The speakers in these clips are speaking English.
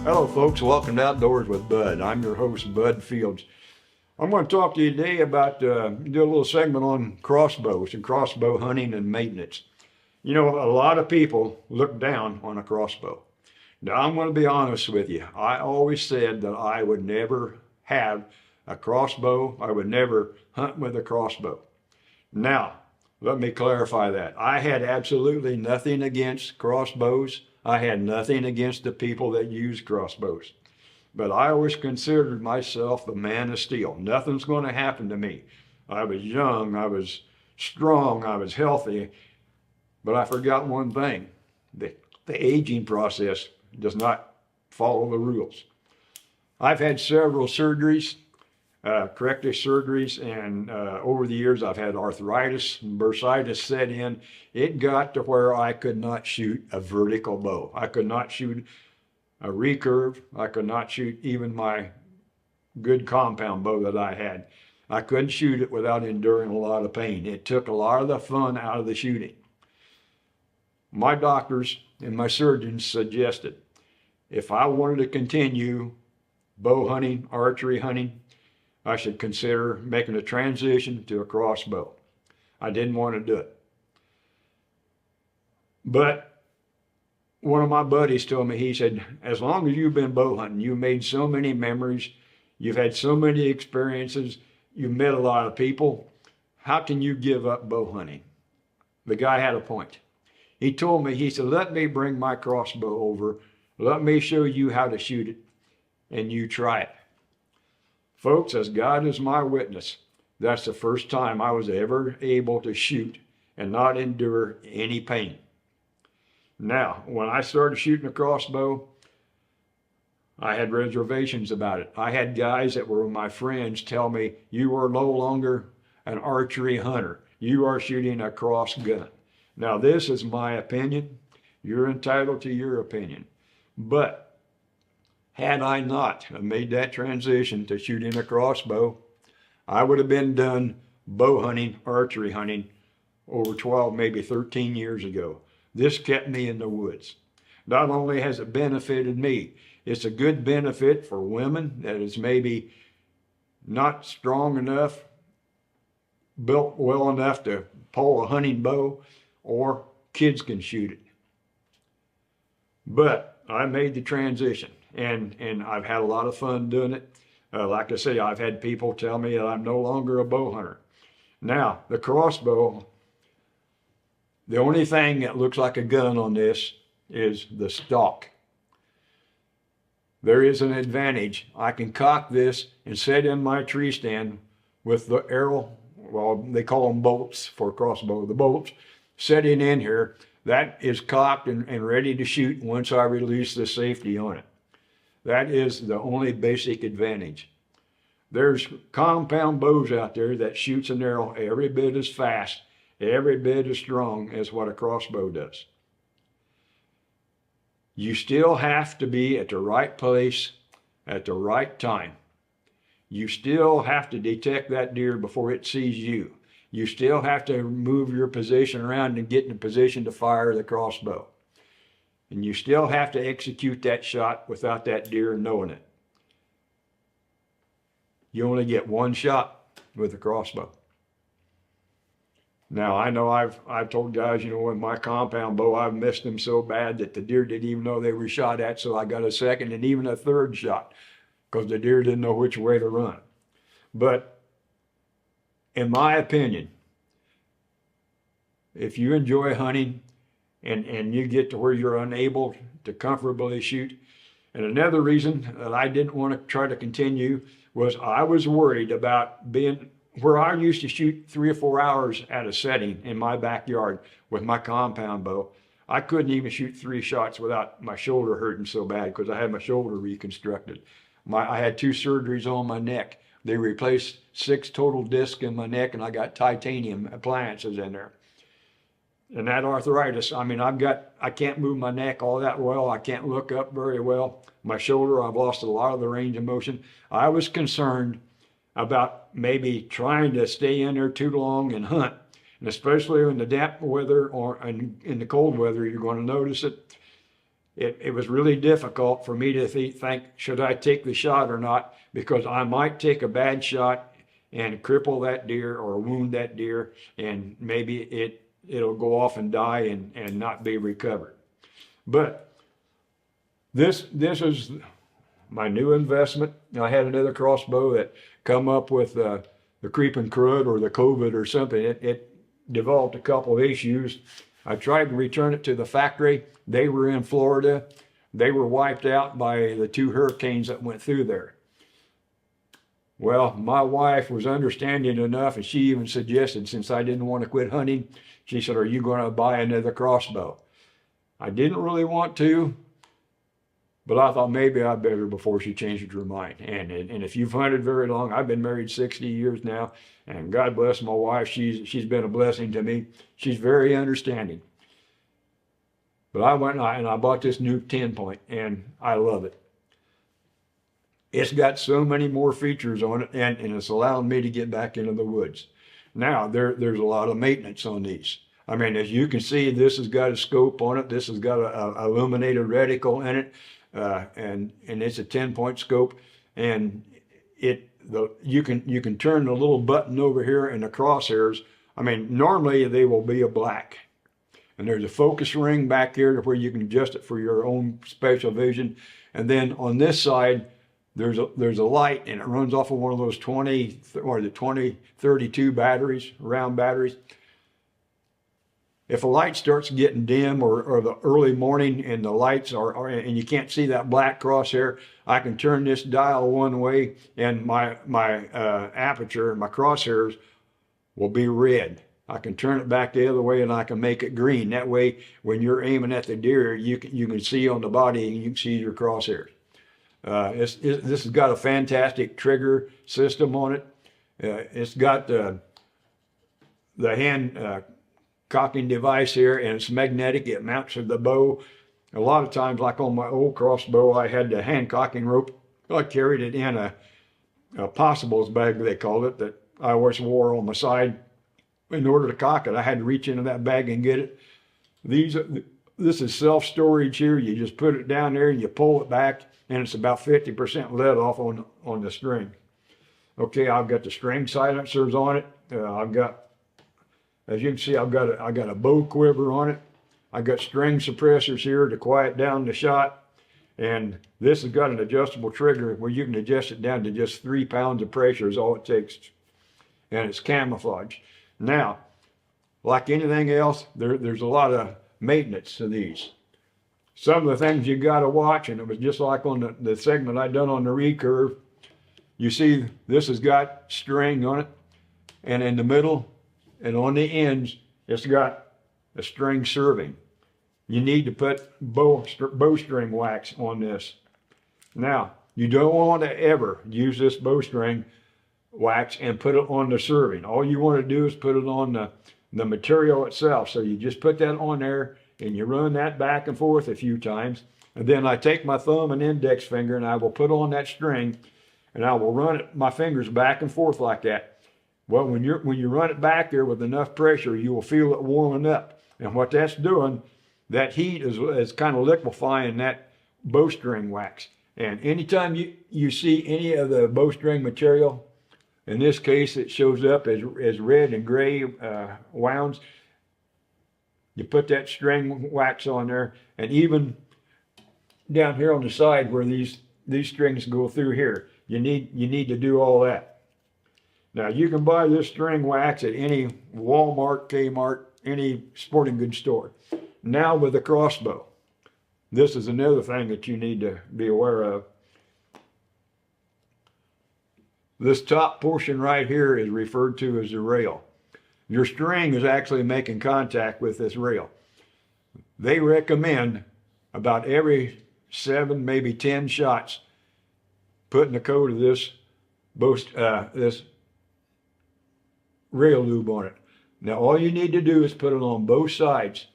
Hello folks, welcome to Outdoors with Bud. I'm your host, Bud Fields. I'm going to talk to you today about, do a little segment on crossbows and crossbow hunting and maintenance. You know, a lot of people look down on a crossbow. Now, I'm going to be honest with you. I always said that I would never have a crossbow. I would never hunt with a crossbow. Now, let me clarify that. I had absolutely nothing against crossbows. I had nothing against the people that use crossbows. But I always considered myself a man of steel. Nothing's going to happen to me. I was young, I was strong, I was healthy, but I forgot one thing. The aging process does not follow the rules. I've had several surgeries, corrective surgeries, and over the years I've had arthritis and bursitis set in. It got to where I could not shoot a vertical bow. I could not shoot a recurve. I could not shoot even my good compound bow that I had. I couldn't shoot it without enduring a lot of pain. It took a lot of the fun out of the shooting. My doctors and my surgeons suggested if I wanted to continue bow hunting, archery hunting, I should consider making a transition to a crossbow. I didn't want to do it. But one of my buddies told me, he said, as long as you've been bow hunting, you've made so many memories, you've had so many experiences, you've met a lot of people, how can you give up bow hunting? The guy had a point. He told me, he said, let me bring my crossbow over, let me show you how to shoot it, and you try it. Folks, as God is my witness, that's the first time I was ever able to shoot and not endure any pain. Now, when I started shooting a crossbow, I had reservations about it. I had guys that were my friends tell me, you are no longer an archery hunter. You are shooting a cross gun. Now, this is my opinion. You're entitled to your opinion. But had I not made that transition to shooting a crossbow, I would have been done bow hunting, archery hunting over 12, maybe 13 years ago. This kept me in the woods. Not only has it benefited me, it's a good benefit for women that is maybe not strong enough, built well enough to pull a hunting bow, or kids can shoot it. But I made the transition, and I've had a lot of fun doing it. Like I say, I've had people tell me that I'm no longer a bow hunter. Now, the crossbow, the only thing that looks like a gun on this is the stock. There is an advantage. I can cock this and set in my tree stand with the arrow, well, they call them bolts for a crossbow, the bolts setting in here. That is cocked and ready to shoot once I release the safety on it. That is the only basic advantage. There's compound bows out there that shoots an arrow every bit as fast, every bit as strong as what a crossbow does. You still have to be at the right place at the right time. You still have to detect that deer before it sees you. You still have to move your position around and get in a position to fire the crossbow. And you still have to execute that shot without that deer knowing it. You only get one shot with a crossbow. Now, I know I've told guys, you know, with my compound bow, I've missed them so bad that the deer didn't even know they were shot at, so I got a second and even a third shot because the deer didn't know which way to run. But in my opinion, if you enjoy hunting and you get to where you're unable to comfortably shoot, and another reason that I didn't want to try to continue was I was worried about being where I used to shoot 3 or 4 hours at a setting in my backyard with my compound bow. I couldn't even shoot 3 shots without my shoulder hurting so bad because I had my shoulder reconstructed. I had 2 surgeries on my neck. They replaced 6 total discs in my neck, and I got titanium appliances in there. And that arthritis, I mean, I can't move my neck all that well. I can't look up very well. My shoulder, I've lost a lot of the range of motion. I was concerned about maybe trying to stay in there too long and hunt. And especially in the damp weather or in the cold weather, you're going to notice it. it was really difficult for me to think, should I take the shot or not? Because I might take a bad shot and cripple that deer or wound that deer, and maybe it'll go off and die and not be recovered. But this is my new investment. I had another crossbow that come up with the creeping crud or the COVID or something. It developed a couple of issues. I tried to return it to the factory. They were in Florida. They were wiped out by the 2 hurricanes that went through there. Well, my wife was understanding enough, and she even suggested, since I didn't want to quit hunting, she said, "Are you going to buy another crossbow?" I didn't really want to, but I thought maybe I better before she changed her mind. And if you've hunted very long, I've been married 60 years now, and God bless my wife, she's been a blessing to me. She's very understanding. But I went and I bought this new 10-point, and I love it. It's got so many more features on it, and it's allowing me to get back into the woods. Now, there's a lot of maintenance on these. I mean, as you can see, this has got a scope on it. This has got a illuminated reticle in it, and it's a 10-point scope. And you can turn the little button over here in the crosshairs. I mean, normally they will be a black. And there's a focus ring back here to where you can adjust it for your own special vision. And then on this side, there's a light, and it runs off of one of those 2032 batteries, round batteries. If a light starts getting dim or the early morning and the lights and you can't see that black crosshair, I can turn this dial one way and my aperture, my crosshairs will be red. I can turn it back the other way and I can make it green. That way, when you're aiming at the deer, you can see on the body and you can see your crosshairs. This has got a fantastic trigger system on it. It's got the hand cocking device here, and it's magnetic. It mounts to the bow. A lot of times, like on my old crossbow, I had the hand cocking rope. I carried it in a possibles bag, they called it, that I always wore on my side. In order to cock it, I had to reach into that bag and get it. This is self-storage here. You just put it down there and you pull it back, and it's about 50% let off on the string. Okay, I've got the string silencers on it. I've got, as you can see, I've got a bow quiver on it. I've got string suppressors here to quiet down the shot. And this has got an adjustable trigger where you can adjust it down to just 3 pounds of pressure is all it takes. And it's camouflage. Now, like anything else, there's a lot of maintenance to these. Some of the things you got to watch, and it was just like on the segment I done on the recurve. You see, this has got string on it, and in the middle and on the ends, it's got a string serving. You need to put bowstring wax on this. Now, you don't want to ever use this bowstring wax and put it on the serving. All you want to do is put it on the material itself. So you just put that on there and you run that back and forth a few times. And then I take my thumb and index finger and I will put on that string and I will run my fingers back and forth like that. Well, when you run it back there with enough pressure, you will feel it warming up. And what that's doing, that heat is kind of liquefying that bowstring wax. And anytime you see any of the bowstring material, in this case, it shows up as red and gray wounds. You put that string wax on there, and even down here on the side where these strings go through here, you need to do all that. Now, you can buy this string wax at any Walmart, Kmart, any sporting goods store. Now with the crossbow, this is another thing that you need to be aware of. This top portion right here is referred to as the rail. Your string is actually making contact with this rail. They recommend about every 7, maybe 10 shots putting a coat of this rail lube on it. Now all you need to do is put it on both sides.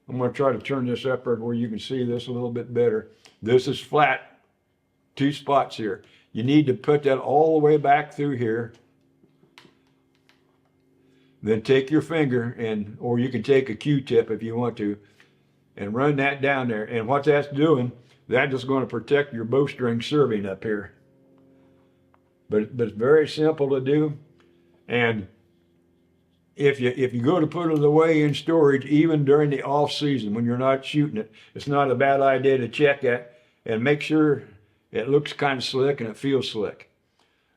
I'm going to try to turn this up where you can see this a little bit better. This is flat, 2 spots here. You need to put that all the way back through here. Then take your finger or you can take a Q-tip if you want to, and run that down there. And what that's doing, that is going to protect your bowstring serving up here. But it's very simple to do. And if you go to put it away in storage, even during the off season when you're not shooting it, it's not a bad idea to check it and make sure it looks kind of slick and it feels slick.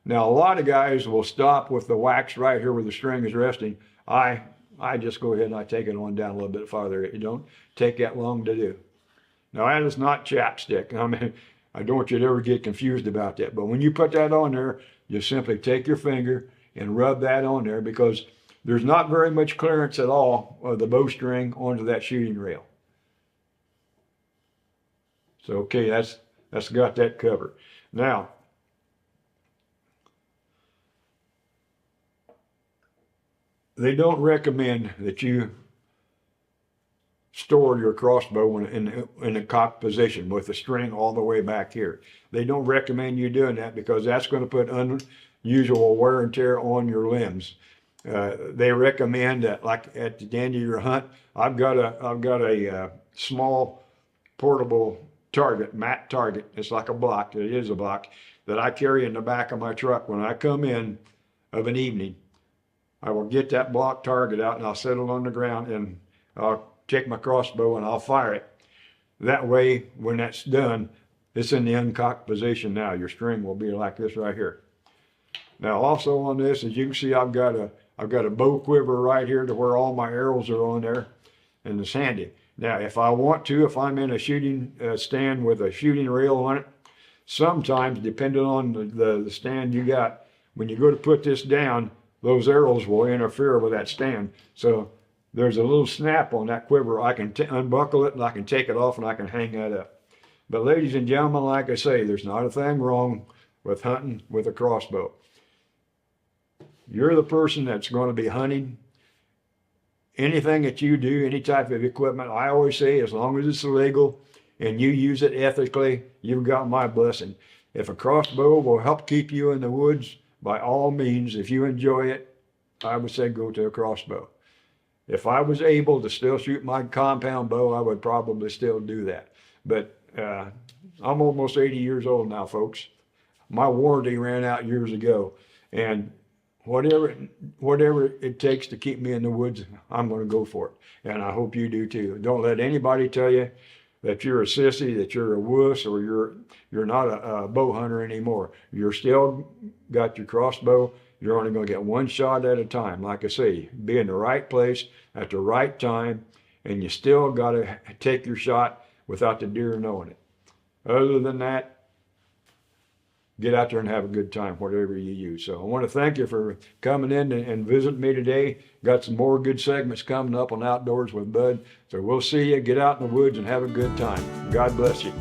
Now, a lot of guys will stop with the wax right here where the string is resting. I just go ahead and I take it on down a little bit farther. It don't take that long to do. Now, that is not chapstick. I mean, I don't want you to ever get confused about that. But when you put that on there, you simply take your finger and rub that on there, because there's not very much clearance at all of the bowstring onto that shooting rail. So, okay, that's got that covered. Now, they don't recommend that you store your crossbow in a cocked position with the string all the way back here. They don't recommend you doing that, because that's going to put unusual wear and tear on your limbs. They recommend that, like at the end of your hunt, I've got a small portable target, mat target. It's like a block. It is a block that I carry in the back of my truck. When I come in of an evening, I will get that block target out and I'll set it on the ground, and I'll take my crossbow and I'll fire it. That way, when that's done, it's in the uncocked position now. Your string will be like this right here. Now, also on this, as you can see, I've got a bow quiver right here to where all my arrows are on there, and it's handy. Now, if I want to, if I'm in a shooting stand with a shooting rail on it, sometimes, depending on the stand you got, when you go to put this down, those arrows will interfere with that stand. So there's a little snap on that quiver. I can unbuckle it and I can take it off and I can hang that up. But ladies and gentlemen, like I say, there's not a thing wrong with hunting with a crossbow. You're the person that's going to be hunting. Anything that you do, any type of equipment, I always say, as long as it's legal and you use it ethically, you've got my blessing. If a crossbow will help keep you in the woods, by all means, if you enjoy it, I would say go to a crossbow. If I was able to still shoot my compound bow, I would probably still do that. But I'm almost 80 years old now, folks. My warranty ran out years ago. And whatever it takes to keep me in the woods, I'm going to go for it. And I hope you do too. Don't let anybody tell you that you're a sissy, that you're a wuss, or you're not a bow hunter anymore. You're still got your crossbow. You're only going to get one shot at a time. Like I say, be in the right place at the right time, and you still got to take your shot without the deer knowing it. Other than that, get out there and have a good time, whatever you use. So I want to thank you for coming in and visiting me today. Got some more good segments coming up on Outdoors with Bud. So we'll see you. Get out in the woods and have a good time. God bless you.